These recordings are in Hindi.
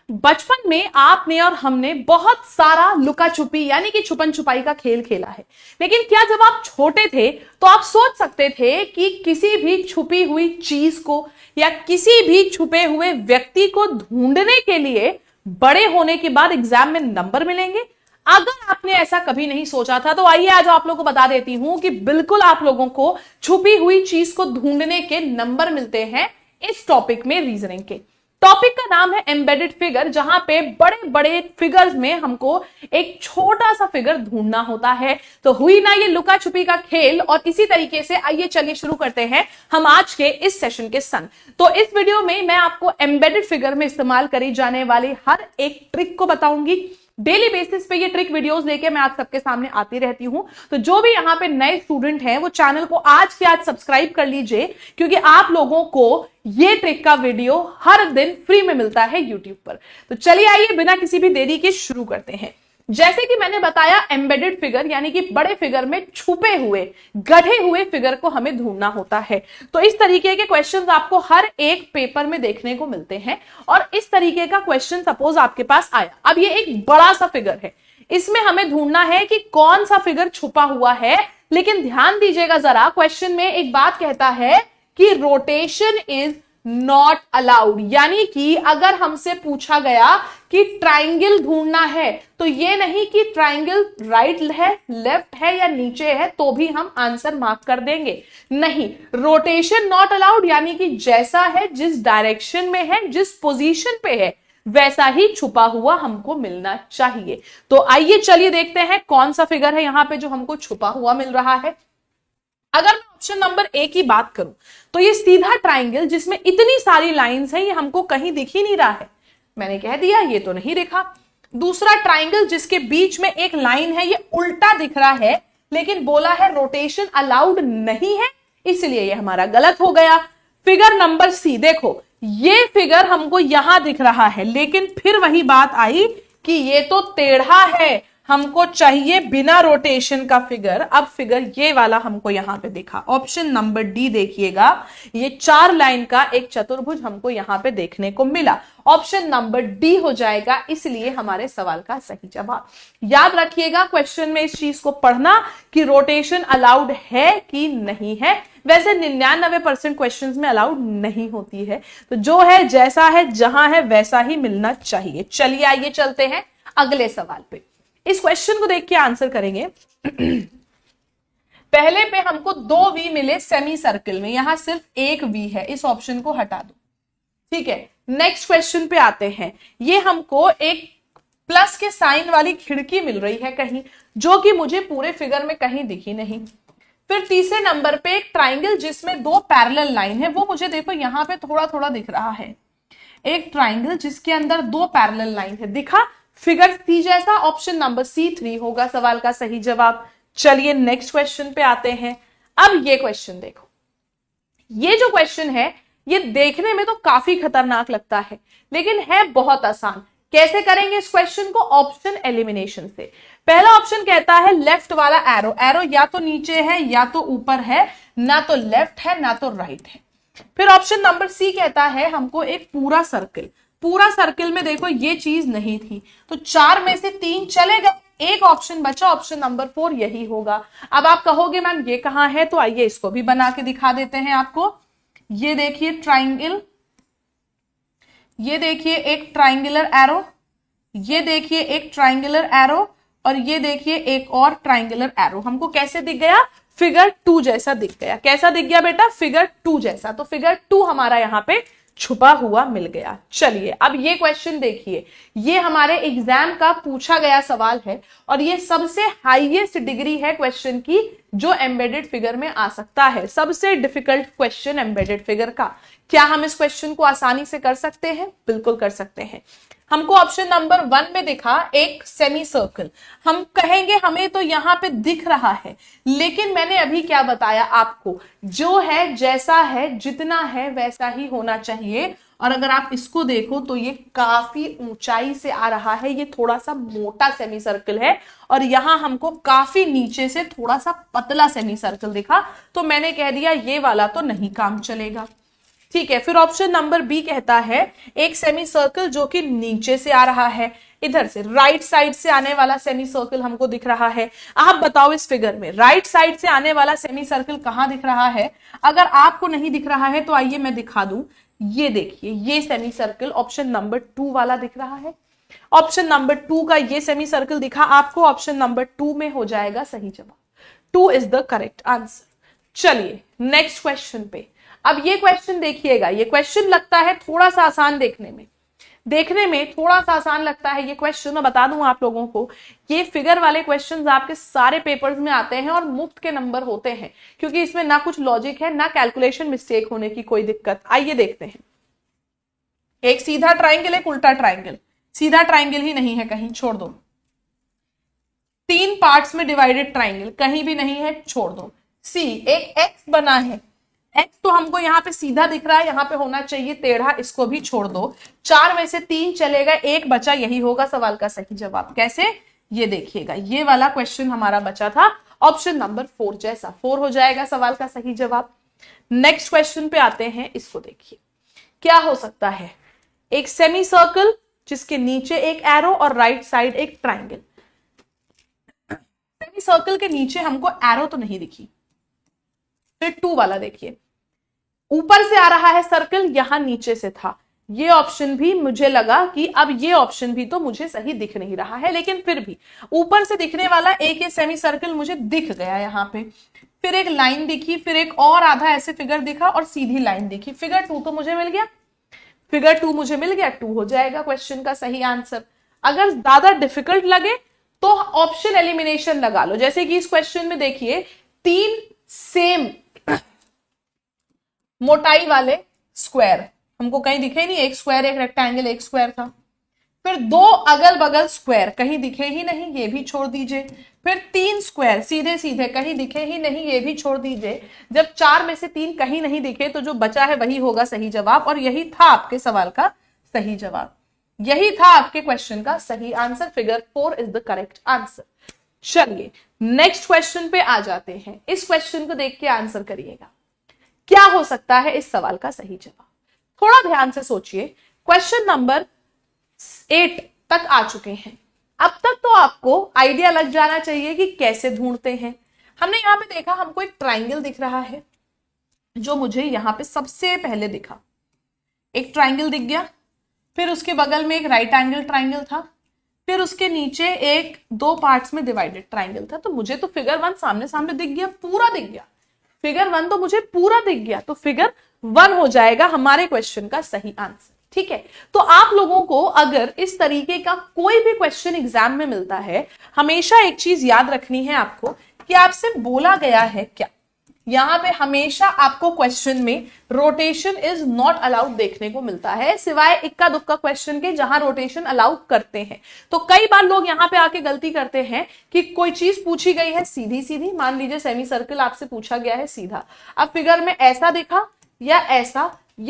बचपन में आपने और हमने बहुत सारा लुका छुपी यानी कि छुपन छुपाई का खेल खेला है। लेकिन क्या जब आप छोटे थे तो आप सोच सकते थे कि किसी भी छुपी हुई चीज को या किसी भी छुपे हुए व्यक्ति को ढूंढने के लिए बड़े होने के बाद एग्जाम में नंबर मिलेंगे? अगर आपने ऐसा कभी नहीं सोचा था तो आइए आज आप लोगों को बता देती हूं कि बिल्कुल आप लोगों को छुपी हुई चीज को ढूंढने के नंबर मिलते हैं इस टॉपिक में, रीजनिंग के। टॉपिक का नाम है एम्बेडेड फिगर, जहां पे बड़े बड़े फिगर्स में हमको एक छोटा सा फिगर ढूंढना होता है। तो हुई ना ये लुका छुपी का खेल। और इसी तरीके से आइए चलिए शुरू करते हैं हम आज के इस सेशन के संग। तो इस वीडियो में मैं आपको एम्बेडेड फिगर में इस्तेमाल करी जाने वाली हर एक ट्रिक को बताऊंगी। डेली बेसिस पे ये ट्रिक वीडियोस लेके मैं आप सबके सामने आती रहती हूं। तो जो भी यहाँ पे नए स्टूडेंट हैं वो चैनल को आज के आज सब्सक्राइब कर लीजिए, क्योंकि आप लोगों को ये ट्रिक का वीडियो हर दिन फ्री में मिलता है यूट्यूब पर। तो चलिए आइए बिना किसी भी देरी के शुरू करते हैं। जैसे कि मैंने बताया, एम्बेडेड फिगर यानी कि बड़े फिगर में छुपे हुए गढ़े हुए फिगर को हमें ढूंढना होता है। तो इस तरीके के क्वेश्चंस आपको हर एक पेपर में देखने को मिलते हैं। और इस तरीके का क्वेश्चन सपोज आपके पास आया, अब ये एक बड़ा सा फिगर है, इसमें हमें ढूंढना है कि कौन सा फिगर छुपा हुआ है। लेकिन ध्यान दीजिएगा जरा, क्वेश्चन में एक बात कहता है कि रोटेशन इज नॉट अलाउड। यानी कि अगर हमसे पूछा गया कि ट्राइंगल ढूंढना है तो ये नहीं कि ट्राइंगल राइट है, लेफ्ट है या नीचे है तो भी हम आंसर मार्क कर देंगे। नहीं, रोटेशन नॉट अलाउड यानी कि जैसा है, जिस डायरेक्शन में है, जिस पोजीशन पे है, वैसा ही छुपा हुआ हमको मिलना चाहिए। तो आइए चलिए देखते हैं कौन सा फिगर है यहां पे जो हमको छुपा हुआ मिल रहा है। अगर मैं ऑप्शन नंबर ए की बात करूं तो ये सीधा ट्राइंगल जिसमें इतनी सारी लाइंस हैं, ये हमको कहीं दिख ही नहीं रहा है। मैंने कह दिया ये तो नहीं दिखा। दूसरा ट्राइंगल जिसके बीच में एक लाइन है, ये उल्टा दिख रहा है, लेकिन बोला है रोटेशन अलाउड नहीं है, इसलिए ये हमारा गलत हो गया। फिगर नंबर सी देखो, ये फिगर हमको यहां दिख रहा है, लेकिन फिर वही बात आई कि ये तो टेढ़ा है, हमको चाहिए बिना रोटेशन का फिगर। अब फिगर ये वाला हमको यहां पे दिखा, ऑप्शन नंबर डी देखिएगा, ये 4 लाइन का एक चतुर्भुज हमको यहां पे देखने को मिला। ऑप्शन नंबर डी हो जाएगा इसलिए हमारे सवाल का सही जवाब। याद रखिएगा क्वेश्चन में इस चीज को पढ़ना कि रोटेशन अलाउड है कि नहीं है। वैसे 99% क्वेश्चंस में अलाउड नहीं होती है, तो जो है जैसा है जहां है वैसा ही मिलना चाहिए। चलिए आइए चलते हैं अगले सवाल पे। इस क्वेश्चन को देख के आंसर करेंगे। पहले पे हमको 2 वी मिले सेमी सर्कल में, यहां सिर्फ एक वी है, इस ऑप्शन को हटा दो। ठीक है, नेक्स्ट क्वेश्चन पे आते हैं। ये हमको एक प्लस के साइन वाली खिड़की मिल रही है कहीं, जो कि मुझे पूरे फिगर में कहीं दिखी नहीं। फिर तीसरे नंबर पे एक ट्राइंगल जिसमें 2 पैरेलल लाइन है, वो मुझे देखो यहां पे थोड़ा थोड़ा दिख रहा है। एक ट्राइंगल जिसके अंदर 2 पैरेलल लाइन है, दिखा फिगर सी जैसा। ऑप्शन नंबर सी 3 होगा सवाल का सही जवाब। चलिए नेक्स्ट क्वेश्चन पे आते हैं। अब ये क्वेश्चन देखो, ये जो क्वेश्चन है ये देखने में तो काफी खतरनाक लगता है, लेकिन है बहुत आसान। कैसे करेंगे इस क्वेश्चन को? ऑप्शन एलिमिनेशन से। पहला ऑप्शन कहता है लेफ्ट वाला एरो, एरो या तो नीचे है या तो ऊपर है, ना तो लेफ्ट है ना तो राइट है। फिर ऑप्शन नंबर सी कहता है हमको एक पूरा सर्कल, पूरा सर्कल में देखो ये चीज नहीं थी, तो 4 में से 3 चले गए, एक ऑप्शन बचा, ऑप्शन नंबर 4 यही होगा। अब आप कहोगे मैम ये कहां है, तो आइए इसको भी बना के दिखा देते हैं आपको। ये देखिए ट्राइंगल, ये देखिए एक ट्राइंगुलर एरो, ये देखिए एक ट्राइंगुलर एरो, और ये देखिए एक और ट्राइंगुलर एरो। हमको कैसे दिख गया? फिगर 2 जैसा दिख गया। कैसा दिख गया बेटा? फिगर 2 जैसा। तो फिगर 2 हमारा यहां पे छुपा हुआ मिल गया। चलिए अब ये क्वेश्चन देखिए, ये हमारे एग्जाम का पूछा गया सवाल है और ये सबसे हाईएस्ट डिग्री है क्वेश्चन की जो एम्बेडेड फिगर में आ सकता है। सबसे डिफिकल्ट क्वेश्चन एम्बेडेड फिगर का। क्या हम इस क्वेश्चन को आसानी से कर सकते हैं? बिल्कुल कर सकते हैं। हमको ऑप्शन नंबर 1 में दिखा एक सेमी सर्कल, हम कहेंगे हमें तो यहां पे दिख रहा है, लेकिन मैंने अभी क्या बताया आपको, जो है जैसा है जितना है वैसा ही होना चाहिए। और अगर आप इसको देखो तो ये काफी ऊंचाई से आ रहा है, ये थोड़ा सा मोटा सेमी सर्कल है, और यहां हमको काफी नीचे से थोड़ा सा पतला सेमी सर्कल दिखा, तो मैंने कह दिया ये वाला तो नहीं काम चलेगा। ठीक है, फिर ऑप्शन नंबर बी कहता है एक सेमी सर्कल जो कि नीचे से आ रहा है, इधर से राइट साइड से आने वाला सेमी सर्कल हमको दिख रहा है। आप बताओ इस फिगर में राइट साइड से आने वाला सेमी सर्कल कहां दिख रहा है? अगर आपको नहीं दिख रहा है तो आइए मैं दिखा दूं। ये देखिए, ये सेमी सर्कल ऑप्शन नंबर 2 वाला दिख रहा है। ऑप्शन नंबर 2 का ये सेमी सर्कल दिखा आपको, ऑप्शन नंबर 2 में हो जाएगा सही जवाब। 2 इज द करेक्ट आंसर। चलिए नेक्स्ट क्वेश्चन पे। अब ये क्वेश्चन देखिएगा, ये क्वेश्चन लगता है थोड़ा सा आसान देखने में थोड़ा सा आसान लगता है ये क्वेश्चन। मैं बता दूं आप लोगों को, ये फिगर वाले क्वेश्चंस आपके सारे पेपर्स में आते हैं और मुफ्त के नंबर होते हैं, क्योंकि इसमें ना कुछ लॉजिक है ना कैलकुलेशन मिस्टेक होने की कोई दिक्कत। आइए देखते हैं। एक सीधा ट्राइंगल, एक उल्टा ट्राइंगल। सीधा ट्राइंगल ही नहीं है कहीं, छोड़ दो। 3 पार्ट्स में डिवाइडेड ट्राइंगल कहीं भी नहीं है, छोड़ दो। सी, एक एक्स बना है, एक्स तो हमको यहाँ पे सीधा दिख रहा है, यहाँ पे होना चाहिए टेढ़ा, इसको भी छोड़ दो। 4 में से 3 चलेगा, 1 बचा, यही होगा सवाल का सही जवाब। कैसे? ये देखिएगा, ये वाला क्वेश्चन हमारा बचा था ऑप्शन नंबर 4 जैसा। 4 हो जाएगा सवाल का सही जवाब। नेक्स्ट क्वेश्चन पे आते हैं, इसको देखिए क्या हो सकता है। एक सेमी सर्कल जिसके नीचे एक एरो और राइट साइड एक ट्राइंगल। सेमी सर्कल के नीचे हमको एरो तो नहीं दिखी। फिर 2 वाला देखिए, ऊपर से आ रहा है सर्कल, यहां नीचे से था। ये ऑप्शन भी मुझे लगा कि अब ये ऑप्शन भी तो मुझे सही दिख नहीं रहा है, लेकिन फिर भी ऊपर से दिखने वाला एक ये सेमी सर्कल मुझे दिख गया यहाँ पे। फिर एक लाइन दिखी, फिर एक और आधा ऐसे फिगर दिखा और सीधी लाइन दिखी। फिगर 2 तो मुझे मिल गया, फिगर 2 मुझे मिल गया। 2 हो जाएगा क्वेश्चन का सही आंसर। अगर ज्यादा डिफिकल्ट लगे तो ऑप्शन एलिमिनेशन लगा लो। जैसे कि इस क्वेश्चन में देखिए 3 सेम मोटाई वाले स्क्वायर हमको कहीं दिखे नहीं, एक स्क्वायर एक रेक्टेंगल एक स्क्वायर था। फिर 2 अगल बगल स्क्वायर कहीं दिखे ही नहीं, ये भी छोड़ दीजिए। फिर 3 स्क्वायर सीधे सीधे कहीं दिखे ही नहीं, ये भी छोड़ दीजिए। जब 4 में से 3 कहीं नहीं दिखे तो जो बचा है वही होगा सही जवाब, और यही था आपके सवाल का सही जवाब, यही था आपके क्वेश्चन का सही answer. Figure 4 is the correct answer. चलिए नेक्स्ट क्वेश्चन पे आ जाते हैं। इस क्वेश्चन को देख के आंसर करिएगा, क्या हो सकता है इस सवाल का सही जवाब। थोड़ा ध्यान से सोचिए। क्वेश्चन नंबर 8 तक आ चुके हैं। अब तक तो आपको आइडिया लग जाना चाहिए कि कैसे ढूंढते हैं। हमने यहां पे देखा, हमको एक ट्राइंगल दिख रहा है जो मुझे यहां पे सबसे पहले दिखा। एक ट्राइंगल दिख गया, फिर उसके बगल में एक राइट एंगल ट्राइंगल था, फिर उसके नीचे एक 2 पार्ट्स में डिवाइडेड ट्राइंगल था। तो मुझे तो फिगर 1 सामने सामने दिख गया, पूरा दिख गया। फिगर 1 तो मुझे पूरा दिख गया, तो फिगर 1 हो जाएगा हमारे क्वेश्चन का सही आंसर। ठीक है, तो आप लोगों को अगर इस तरीके का कोई भी क्वेश्चन एग्जाम में मिलता है, हमेशा एक चीज याद रखनी है आपको कि आपसे बोला गया है क्या। यहां पे हमेशा आपको क्वेश्चन में रोटेशन इज नॉट अलाउड देखने को मिलता है, सिवाय इक्का दुक्का क्वेश्चन के जहां रोटेशन अलाउ करते हैं। तो कई बार लोग यहां पे आके गलती करते हैं कि कोई चीज पूछी गई है सीधी सीधी, मान लीजिए सेमी सर्कल आपसे पूछा गया है सीधा, अब फिगर में ऐसा दिखा या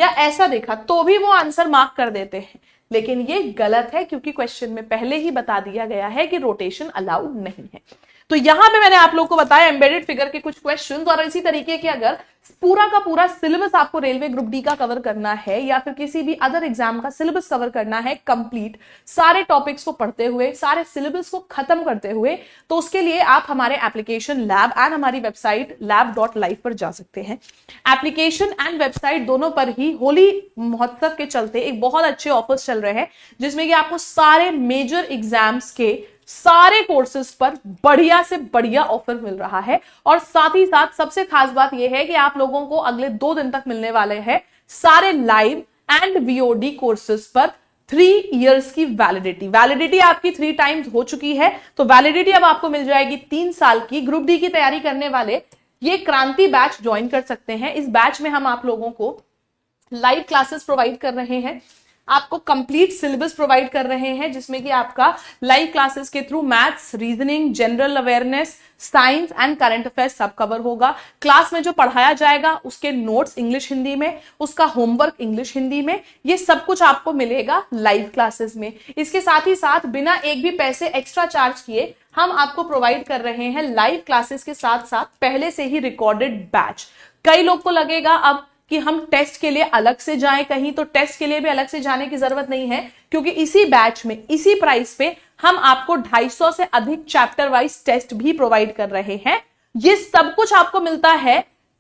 ऐसा देखा तो भी वो आंसर मार्क कर देते हैं, लेकिन ये गलत है, क्योंकि क्वेश्चन में पहले ही बता दिया गया है कि रोटेशन अलाउड नहीं है। तो यहां पे मैंने आप लोगों को बताया एम्बेडेड फिगर के कुछ क्वेश्चंस, और इसी तरीके के अगर पूरा का पूरा सिलेबस आपको रेलवे ग्रुप डी का कवर करना है या फिर किसी भी अदर एग्जाम का सिलेबस कवर करना है कंप्लीट, सारे टॉपिक्स को पढ़ते हुए, सारे सिलेबस को खत्म करते हुए, तो उसके लिए आप हमारे एप्लीकेशन लैब एंड हमारी वेबसाइट lab.live पर जा सकते हैं। एप्लीकेशन एंड वेबसाइट दोनों पर ही होली महोत्सव के चलते एक बहुत अच्छे ऑफर्स चल रहे हैं, जिसमें कि आपको सारे मेजर एग्जाम्स के सारे कोर्सेज पर बढ़िया से बढ़िया ऑफर मिल रहा है। और साथ ही साथ सबसे खास बात यह है कि आप लोगों को अगले 2 दिन तक मिलने वाले हैं सारे लाइव एंड वीओडी कोर्सेज पर 3 इयर्स की वैलिडिटी आपकी 3 टाइम्स हो चुकी है, तो वैलिडिटी अब आपको मिल जाएगी 3 साल की। ग्रुप डी की तैयारी करने वाले ये क्रांति बैच ज्वाइन कर सकते हैं। इस बैच में हम आप लोगों को लाइव क्लासेस प्रोवाइड कर रहे हैं, आपको कंप्लीट सिलेबस प्रोवाइड कर रहे हैं, जिसमें कि आपका लाइव क्लासेस के through maths, reasoning, general awareness, science and current affairs सब कवर होगा। क्लास में जो पढ़ाया जाएगा उसके नोट्स इंग्लिश हिंदी में, उसका होमवर्क इंग्लिश हिंदी में, ये सब कुछ आपको मिलेगा लाइव क्लासेस में। इसके साथ ही साथ बिना एक भी पैसे एक्स्ट्रा चार्ज किए हम आपको प्रोवाइड कर रहे हैं लाइव क्लासेस के साथ साथ पहले से ही रिकॉर्डेड बैच। कई लोग को लगेगा अब कि हम टेस्ट के लिए अलग से जाएं कहीं, तो टेस्ट के लिए भी अलग से जाने की जरूरत नहीं है, क्योंकि इसी बैच में इसी प्राइस पे हम आपको 250 से अधिक चैप्टर वाइज टेस्ट भी प्रोवाइड कर रहे हैं। ये सब कुछ आपको मिलता है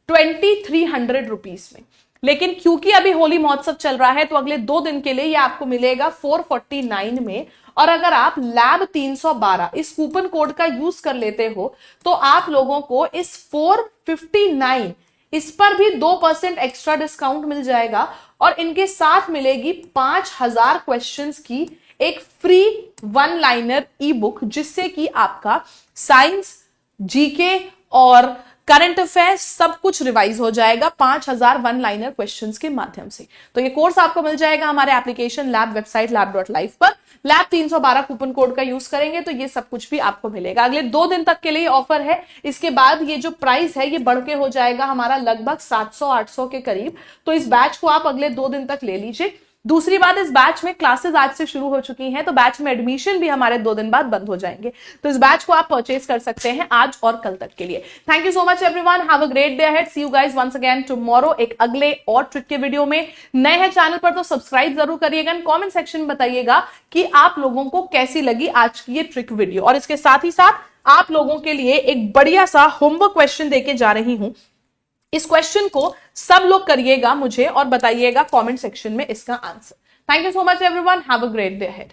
2300 रुपीज में। लेकिन क्योंकि अभी होली महोत्सव चल रहा है तो अगले 2 दिन के लिए ये आपको मिलेगा 449 में। और अगर आप लैब 312 इस कूपन कोड का यूज कर लेते हो तो आप लोगों को इस 459 इस पर भी 2% एक्स्ट्रा डिस्काउंट मिल जाएगा, और इनके साथ मिलेगी 5000 क्वेश्चंस की एक फ्री 1 लाइनर ई बुक, जिससे कि आपका साइंस, जीके और करंट अफेयर्स सब कुछ रिवाइज हो जाएगा 5000 1 लाइनर क्वेश्चंस के माध्यम से। तो ये कोर्स आपको मिल जाएगा हमारे एप्लीकेशन लैब वेबसाइट lab.live पर। लैब 312 कूपन कोड का यूज करेंगे तो ये सब कुछ भी आपको मिलेगा। अगले 2 दिन तक के लिए ऑफर है, इसके बाद ये जो प्राइस है ये बढ़ के हो जाएगा हमारा लगभग 700-800 के करीब। तो इस बैच को आप अगले 2 दिन तक ले लीजिए। दूसरी बात, इस बैच में क्लासेस आज से शुरू हो चुकी हैं, तो बैच में एडमिशन भी हमारे 2 दिन बाद बंद हो जाएंगे। तो इस बैच को आप परचेज कर सकते हैं आज और कल तक के लिए। Thank you so much everyone, have a great day ahead, see you guys once again tomorrow एक अगले और ट्रिक के वीडियो में। नए हैं चैनल पर तो सब्सक्राइब जरूर करिएगा, कमेंट सेक्शन में बताइएगा कि आप लोगों को कैसी लगी आज की ये ट्रिक वीडियो। और इसके साथ ही साथ आप लोगों के लिए एक बढ़िया सा होमवर्क क्वेश्चन देके जा रही हूं। इस क्वेश्चन को सब लोग करिएगा मुझे और बताइएगा कमेंट सेक्शन में इसका answer. Thank you so much everyone. Have a great day ahead.